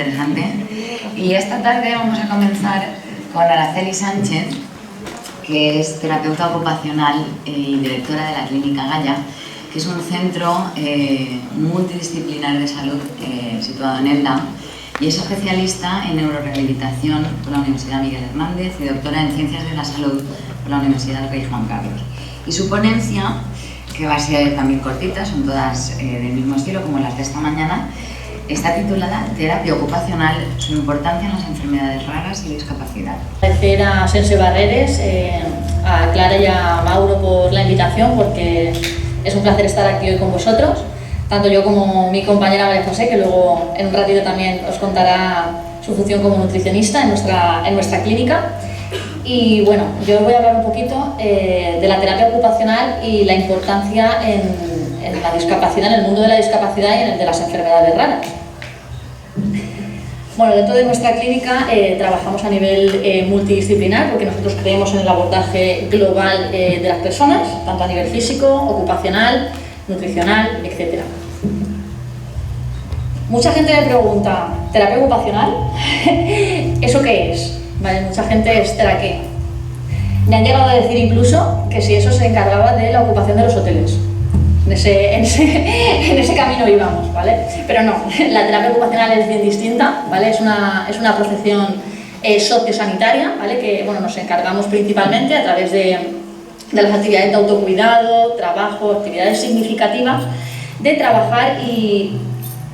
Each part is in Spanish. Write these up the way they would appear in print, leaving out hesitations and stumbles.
interesante. Y esta tarde vamos a comenzar con Araceli Sánchez, que es terapeuta ocupacional y directora de la Clínica Gaya, que es un centro multidisciplinar de salud situado en Elda, y es especialista en neurorehabilitación por la Universidad Miguel Hernández y doctora en Ciencias de la Salud por la Universidad Rey Juan Carlos. Y su ponencia, que va a ser también cortita, son todas del mismo estilo como las de esta mañana, está titulada Terapia ocupacional, su importancia en las enfermedades raras y discapacidad. Agradecer a Sense Barreres, a Clara y a Mauro por la invitación, porque es un placer estar aquí hoy con vosotros, tanto yo como mi compañera María José, que luego en un ratito también os contará su función como nutricionista en nuestra clínica. Y bueno, yo os voy a hablar un poquito de la terapia ocupacional y la importancia en la discapacidad, en el mundo de la discapacidad y en el de las enfermedades raras. Bueno, dentro de nuestra clínica trabajamos a nivel multidisciplinar, porque nosotros creemos en el abordaje global de las personas, tanto a nivel físico, ocupacional, nutricional, etc. Mucha gente me pregunta, ¿terapia ocupacional? ¿Eso qué es? Vale, mucha gente espera qué. Me han llegado a decir incluso que si eso se encargaba de la ocupación de los hoteles. En ese camino íbamos, ¿vale? Pero no, la terapia ocupacional es bien distinta, ¿vale? Es una profesión sociosanitaria, ¿vale? Que bueno, nos encargamos principalmente a través de las actividades de autocuidado, trabajo, actividades significativas, de trabajar y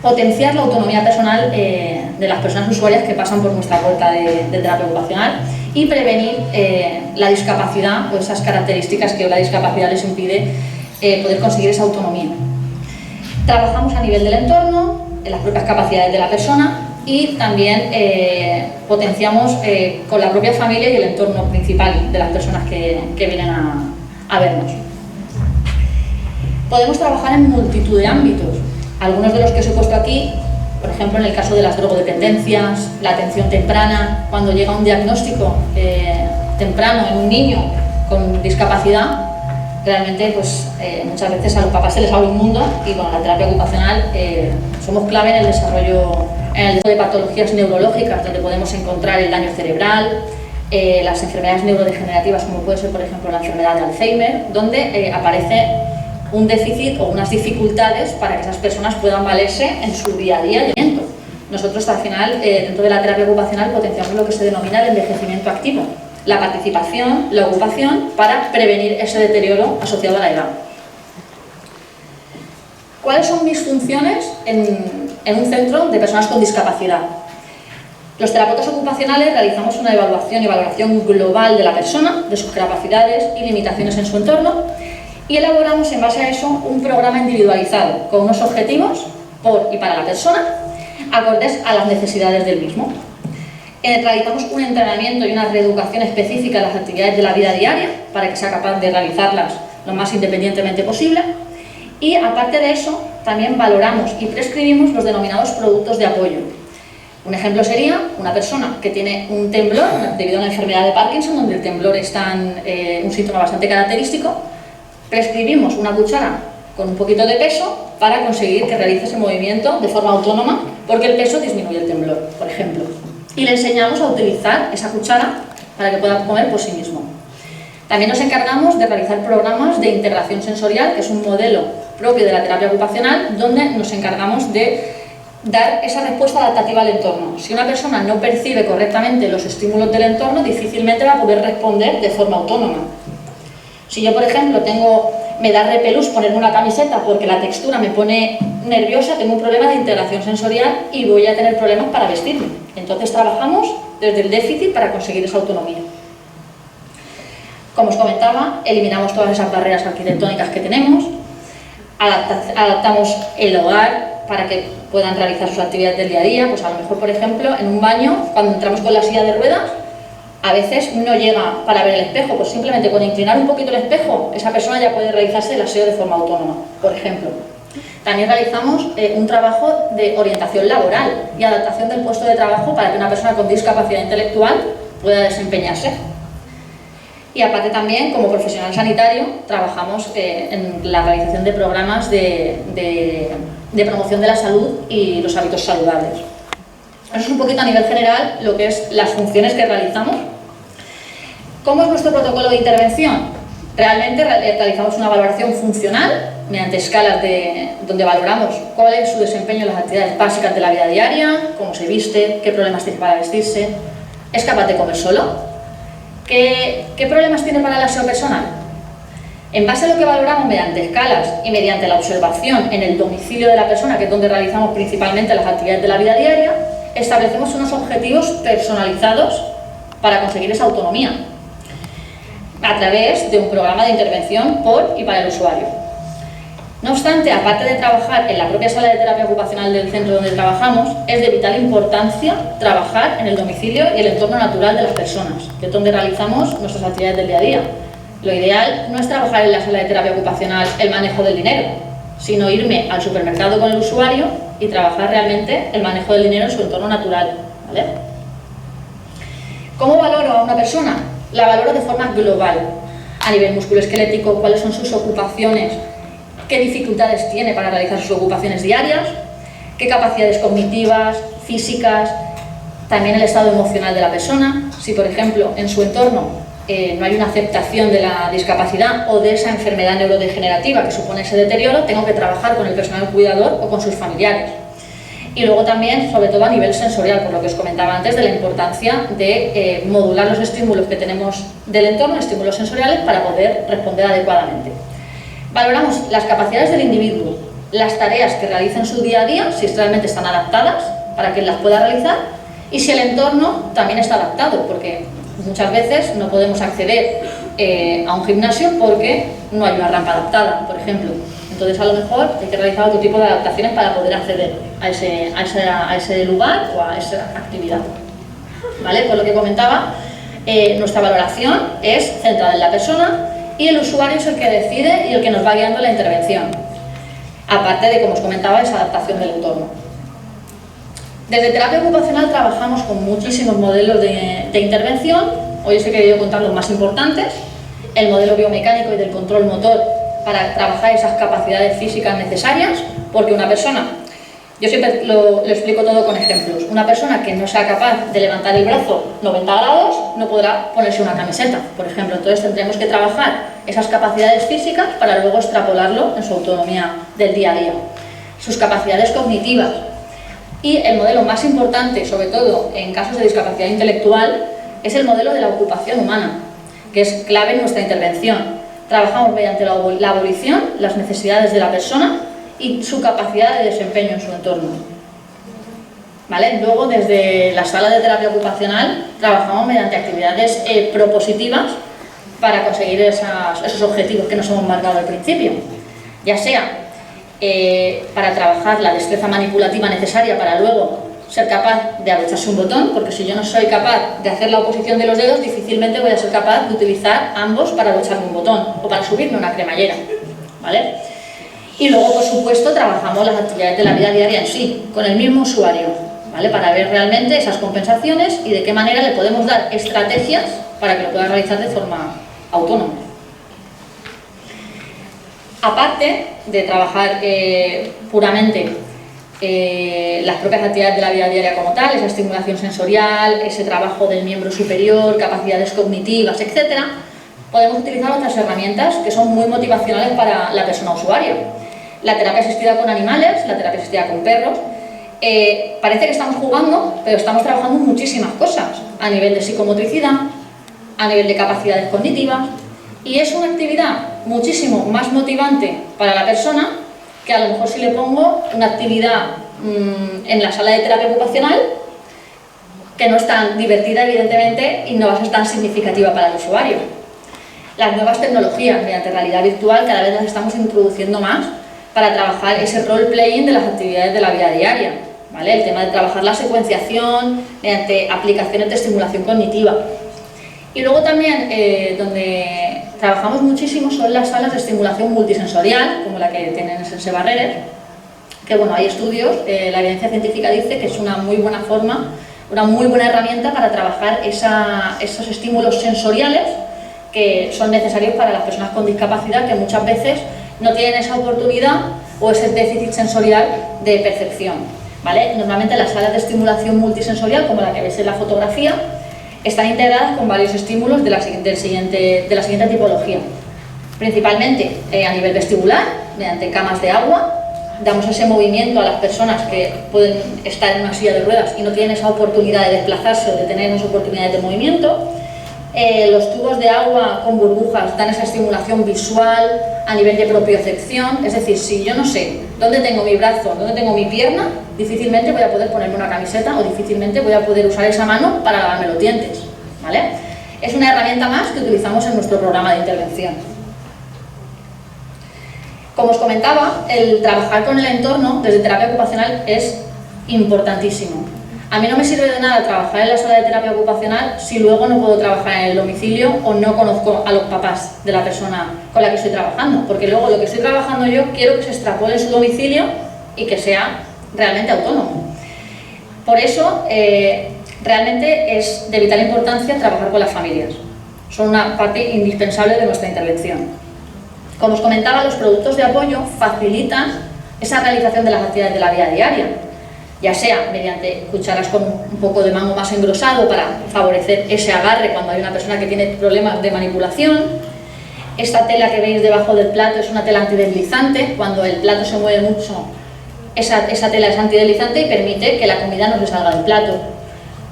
potenciar la autonomía personal de las personas usuarias que pasan por nuestra puerta de terapia ocupacional y prevenir la discapacidad o esas características que la discapacidad les impide poder conseguir esa autonomía. Trabajamos a nivel del entorno, en las propias capacidades de la persona y también potenciamos con la propia familia y el entorno principal de las personas que vienen a vernos. Podemos trabajar en multitud de ámbitos. Algunos de los que os he puesto aquí, por ejemplo, en el caso de las drogodependencias, la atención temprana, cuando llega un diagnóstico temprano en un niño con discapacidad, realmente pues, muchas veces a los papás se les abre un mundo y con la terapia ocupacional somos clave en el desarrollo de patologías neurológicas, donde podemos encontrar el daño cerebral, las enfermedades neurodegenerativas, como puede ser, por ejemplo, la enfermedad de Alzheimer, donde aparece un déficit o unas dificultades para que esas personas puedan valerse en su día a día. Nosotros, al final, dentro de la terapia ocupacional, potenciamos lo que se denomina el envejecimiento activo, la participación, la ocupación, para prevenir ese deterioro asociado a la edad. ¿Cuáles son mis funciones en un centro de personas con discapacidad? Los terapeutas ocupacionales realizamos una evaluación y valoración global de la persona, de sus capacidades y limitaciones en su entorno, y elaboramos en base a eso un programa individualizado con unos objetivos por y para la persona, acordes a las necesidades del mismo. Realizamos un entrenamiento y una reeducación específica en las actividades de la vida diaria para que sea capaz de realizarlas lo más independientemente posible, y aparte de eso también valoramos y prescribimos los denominados productos de apoyo. Un ejemplo sería una persona que tiene un temblor debido a una enfermedad de Parkinson, donde el temblor es un síntoma bastante característico. Prescribimos una cuchara con un poquito de peso para conseguir que realice ese movimiento de forma autónoma, porque el peso disminuye el temblor, por ejemplo. Y le enseñamos a utilizar esa cuchara para que pueda comer por sí mismo. También nos encargamos de realizar programas de integración sensorial, que es un modelo propio de la terapia ocupacional, donde nos encargamos de dar esa respuesta adaptativa al entorno. Si una persona no percibe correctamente los estímulos del entorno, difícilmente va a poder responder de forma autónoma. Si yo, por ejemplo, me da repelús ponerme una camiseta porque la textura me pone nerviosa, tengo un problema de integración sensorial y voy a tener problemas para vestirme. Entonces trabajamos desde el déficit para conseguir esa autonomía. Como os comentaba, eliminamos todas esas barreras arquitectónicas que tenemos, adaptamos el hogar para que puedan realizar sus actividades del día a día. Pues a lo mejor, por ejemplo, en un baño, cuando entramos con la silla de ruedas, a veces no llega para ver el espejo, pues simplemente con inclinar un poquito el espejo, esa persona ya puede realizarse el aseo de forma autónoma, por ejemplo. También realizamos un trabajo de orientación laboral y adaptación del puesto de trabajo para que una persona con discapacidad intelectual pueda desempeñarse. Y aparte también, como profesional sanitario, trabajamos en la realización de programas de promoción de la salud y los hábitos saludables. Eso es un poquito a nivel general lo que es las funciones que realizamos. ¿Cómo es nuestro protocolo de intervención? Realmente realizamos una valoración funcional mediante escalas donde valoramos cuál es su desempeño en las actividades básicas de la vida diaria, cómo se viste, qué problemas tiene para vestirse, es capaz de comer solo, qué problemas tiene para el aseo personal. En base a lo que valoramos mediante escalas y mediante la observación en el domicilio de la persona, que es donde realizamos principalmente las actividades de la vida diaria, establecemos unos objetivos personalizados para conseguir esa autonomía a través de un programa de intervención por y para el usuario. No obstante, aparte de trabajar en la propia sala de terapia ocupacional del centro donde trabajamos, es de vital importancia trabajar en el domicilio y el entorno natural de las personas, que es donde realizamos nuestras actividades del día a día. Lo ideal no es trabajar en la sala de terapia ocupacional el manejo del dinero, sino irme al supermercado con el usuario y trabajar realmente el manejo del dinero en su entorno natural, ¿vale? ¿Cómo valoro a una persona? La valoro de forma global, a nivel musculoesquelético, cuáles son sus ocupaciones, qué dificultades tiene para realizar sus ocupaciones diarias, qué capacidades cognitivas, físicas, también el estado emocional de la persona. Si, por ejemplo, en su entorno no hay una aceptación de la discapacidad o de esa enfermedad neurodegenerativa que supone ese deterioro, tengo que trabajar con el personal cuidador o con sus familiares. Y luego también, sobre todo a nivel sensorial, por lo que os comentaba antes, de la importancia de modular los estímulos que tenemos del entorno, estímulos sensoriales, para poder responder adecuadamente. Valoramos las capacidades del individuo, las tareas que realiza en su día a día, si realmente están adaptadas para que él las pueda realizar, y si el entorno también está adaptado, porque muchas veces no podemos acceder a un gimnasio porque no hay una rampa adaptada, por ejemplo. Entonces, a lo mejor hay que realizar otro tipo de adaptaciones para poder acceder a ese lugar o a esa actividad. ¿Vale? Por lo que comentaba, nuestra valoración es centrada en la persona y el usuario es el que decide y el que nos va guiando la intervención. Aparte de, como os comentaba, esa adaptación del entorno. Desde terapia ocupacional trabajamos con muchísimos modelos de intervención. Hoy os he querido contar los más importantes. El modelo biomecánico y del control motor para trabajar esas capacidades físicas necesarias, porque una persona, yo siempre lo explico todo con ejemplos, una persona que no sea capaz de levantar el brazo 90 grados no podrá ponerse una camiseta, por ejemplo. Entonces tendremos que trabajar esas capacidades físicas para luego extrapolarlo en su autonomía del día a día. Sus capacidades cognitivas. Y el modelo más importante, sobre todo en casos de discapacidad intelectual, es el modelo de la ocupación humana, que es clave en nuestra intervención. Trabajamos mediante la abolición, las necesidades de la persona y su capacidad de desempeño en su entorno. ¿Vale? Luego, desde la sala de terapia ocupacional, trabajamos mediante actividades propositivas para conseguir esos objetivos que nos hemos marcado al principio. Ya sea para trabajar la destreza manipulativa necesaria para luego ser capaz de abrocharse un botón, porque si yo no soy capaz de hacer la oposición de los dedos, difícilmente voy a ser capaz de utilizar ambos para abrocharme un botón o para subirme una cremallera, ¿vale? Y luego, por supuesto, trabajamos las actividades de la vida diaria en sí, con el mismo usuario, ¿vale? Para ver realmente esas compensaciones y de qué manera le podemos dar estrategias para que lo pueda realizar de forma autónoma. Aparte de trabajar puramente las propias actividades de la vida diaria como tal, esa estimulación sensorial, ese trabajo del miembro superior, capacidades cognitivas, etc., podemos utilizar otras herramientas que son muy motivacionales para la persona usuaria. La terapia asistida con animales, la terapia asistida con perros, parece que estamos jugando, pero estamos trabajando muchísimas cosas a nivel de psicomotricidad, a nivel de capacidades cognitivas, y es una actividad muchísimo más motivante para la persona que a lo mejor si le pongo una actividad en la sala de terapia ocupacional que no es tan divertida, evidentemente, y no va a ser tan significativa para el usuario. Las nuevas tecnologías mediante realidad virtual cada vez las estamos introduciendo más para trabajar ese role-playing de las actividades de la vida diaria, ¿vale? El tema de trabajar la secuenciación mediante aplicaciones de estimulación cognitiva. Y luego también, donde trabajamos muchísimo son las salas de estimulación multisensorial, como la que tienen Sense Barreres, que bueno, hay estudios, la evidencia científica dice que es una muy buena forma, una muy buena herramienta para trabajar esos estímulos sensoriales que son necesarios para las personas con discapacidad, que muchas veces no tienen esa oportunidad o ese déficit sensorial de percepción. ¿vale? Normalmente las salas de estimulación multisensorial, como la que ves en la fotografía, están integradas con varios estímulos de la siguiente tipología. Principalmente a nivel vestibular, mediante camas de agua, damos ese movimiento a las personas que pueden estar en una silla de ruedas y no tienen esa oportunidad de desplazarse o de tener esas oportunidades de movimiento. Los tubos de agua con burbujas dan esa estimulación visual a nivel de propiocepción, es decir, si yo no sé dónde tengo mi brazo, dónde tengo mi pierna, difícilmente voy a poder ponerme una camiseta o difícilmente voy a poder usar esa mano para lavarme los dientes, ¿vale? Es una herramienta más que utilizamos en nuestro programa de intervención. Como os comentaba, el trabajar con el entorno desde terapia ocupacional es importantísimo. A mí no me sirve de nada trabajar en la sala de terapia ocupacional si luego no puedo trabajar en el domicilio o no conozco a los papás de la persona con la que estoy trabajando, porque luego lo que estoy trabajando yo quiero que se extrapole en su domicilio y que sea realmente autónomo. Por eso, realmente es de vital importancia trabajar con las familias. Son una parte indispensable de nuestra intervención. Como os comentaba, los productos de apoyo facilitan esa realización de las actividades de la vida diaria, ya sea mediante cucharas con un poco de mango más engrosado para favorecer ese agarre cuando hay una persona que tiene problemas de manipulación. Esta tela que veis debajo del plato es una tela antideslizante, cuando el plato se mueve mucho, esa tela es antideslizante y permite que la comida no se salga del plato.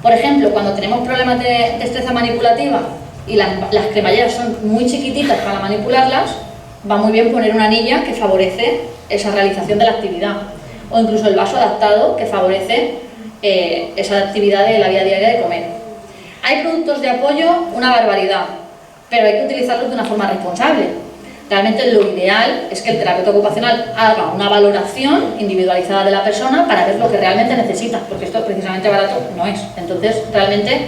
Por ejemplo, cuando tenemos problemas de destreza manipulativa y las cremalleras son muy chiquititas para manipularlas, va muy bien poner una anilla que favorece esa realización de la actividad, o incluso el vaso adaptado que favorece esa actividad de la vida diaria de comer. Hay productos de apoyo, una barbaridad, pero hay que utilizarlos de una forma responsable. Realmente lo ideal es que el terapeuta ocupacional haga una valoración individualizada de la persona para ver lo que realmente necesita, porque esto precisamente barato no es. Entonces, realmente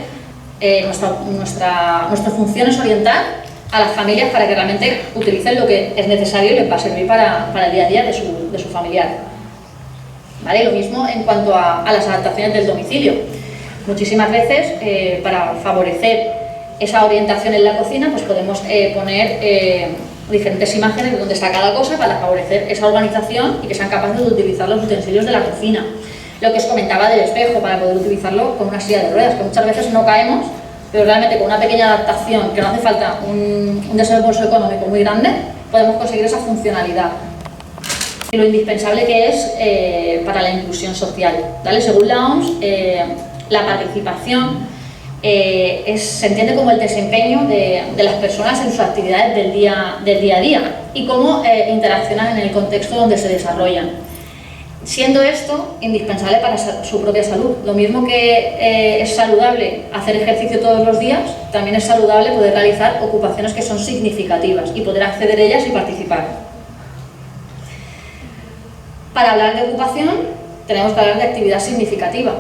nuestra función es orientar a las familias para que realmente utilicen lo que es necesario y les va a servir para el día a día de su familiar. ¿Vale? Lo mismo en cuanto a las adaptaciones del domicilio. Muchísimas veces, para favorecer esa orientación en la cocina, pues podemos poner diferentes imágenes de dónde está cada cosa para favorecer esa organización y que sean capaces de utilizar los utensilios de la cocina. Lo que os comentaba del espejo, para poder utilizarlo con una silla de ruedas, que muchas veces no caemos, pero realmente con una pequeña adaptación, que no hace falta un desembolso económico muy grande, podemos conseguir esa funcionalidad. Y lo indispensable que es para la inclusión social, ¿vale? Según la OMS, la participación se entiende como el desempeño de las personas en sus actividades del día a día y cómo interaccionan en el contexto donde se desarrollan. Siendo esto indispensable para su propia salud. Lo mismo que es saludable hacer ejercicio todos los días, también es saludable poder realizar ocupaciones que son significativas y poder acceder a ellas y participar. Para hablar de ocupación, tenemos que hablar de actividad significativa.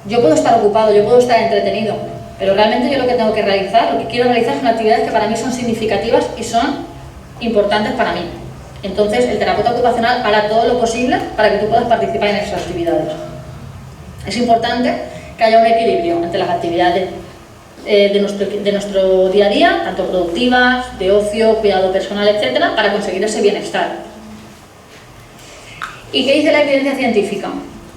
Yo puedo estar ocupado, yo puedo estar entretenido, pero realmente yo lo que tengo que realizar, lo que quiero realizar son actividades que para mí son significativas y son importantes para mí. Entonces, el terapeuta ocupacional hará todo lo posible para que tú puedas participar en esas actividades. Es importante que haya un equilibrio entre las actividades de nuestro día a día, tanto productivas, de ocio, cuidado personal, etcétera, para conseguir ese bienestar. ¿Y qué dice la evidencia científica?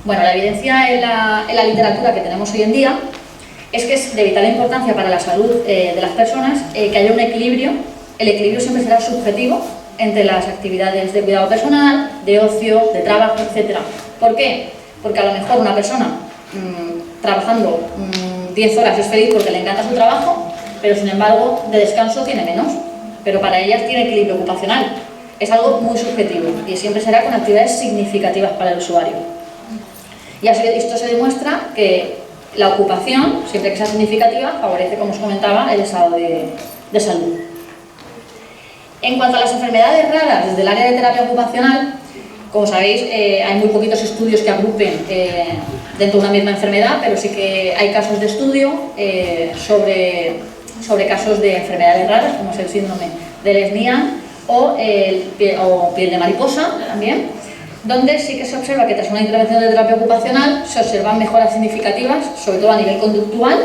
Bueno, la evidencia en la literatura que tenemos hoy en día es que es de vital importancia para la salud de las personas que haya un equilibrio. El equilibrio siempre será subjetivo entre las actividades de cuidado personal, de ocio, de trabajo, etc. ¿Por qué? Porque a lo mejor una persona trabajando 10 horas es feliz porque le encanta su trabajo, pero sin embargo de descanso tiene menos, pero para ellas tiene equilibrio ocupacional. Es algo muy subjetivo y siempre será con actividades significativas para el usuario. Y así esto se demuestra que la ocupación, siempre que sea significativa, favorece, como os comentaba, el estado de salud. En cuanto a las enfermedades raras desde el área de terapia ocupacional, como sabéis, hay muy poquitos estudios que agrupen dentro de una misma enfermedad, pero sí que hay casos de estudio sobre casos de enfermedades raras, como es el síndrome de Lesnian o piel de mariposa también, donde sí que se observa que tras una intervención de terapia ocupacional se observan mejoras significativas, sobre todo a nivel conductual,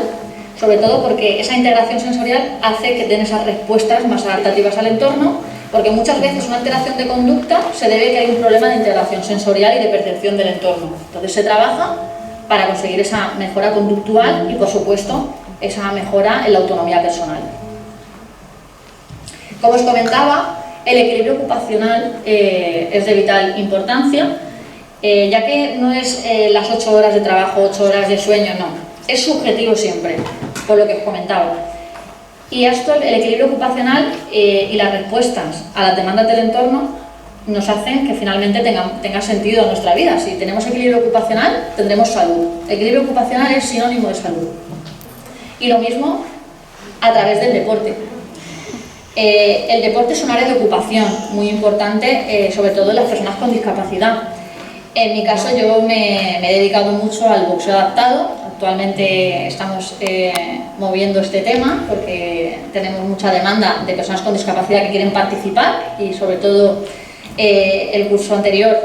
sobre todo porque esa integración sensorial hace que den esas respuestas más adaptativas al entorno porque muchas veces una alteración de conducta se debe a que hay un problema de integración sensorial y de percepción del entorno. Entonces se trabaja para conseguir esa mejora conductual y, por supuesto, esa mejora en la autonomía personal. Como os comentaba, el equilibrio ocupacional es de vital importancia, ya que no es las 8 horas de trabajo, 8 horas de sueño, no. Es subjetivo siempre, por lo que os comentaba. Y esto, el equilibrio ocupacional y las respuestas a las demandas del entorno nos hacen que finalmente tenga sentido nuestra vida. Si tenemos equilibrio ocupacional, tendremos salud. Equilibrio ocupacional es sinónimo de salud. Y lo mismo a través del deporte. El deporte es un área de ocupación muy importante, sobre todo en las personas con discapacidad. En mi caso, yo me he dedicado mucho al boxeo adaptado. Actualmente estamos moviendo este tema porque tenemos mucha demanda de personas con discapacidad que quieren participar y, sobre todo, el curso anterior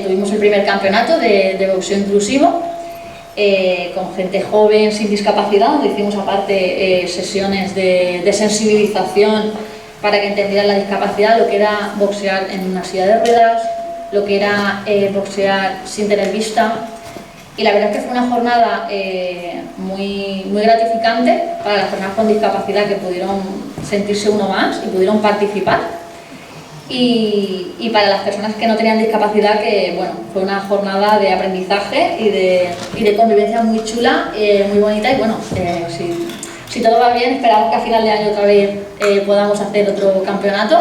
tuvimos el primer campeonato de boxeo inclusivo con gente joven sin discapacidad, donde hicimos aparte sesiones de sensibilización para que entendieran la discapacidad, lo que era boxear en una silla de ruedas, lo que era boxear sin tener vista. Y la verdad es que fue una jornada muy gratificante para las personas con discapacidad, que pudieron sentirse uno más y pudieron participar. Y para las personas que no tenían discapacidad, que bueno, fue una jornada de aprendizaje y de convivencia muy chula, muy bonita. Y bueno, si todo va bien, esperamos que a final de año otra vez podamos hacer otro campeonato.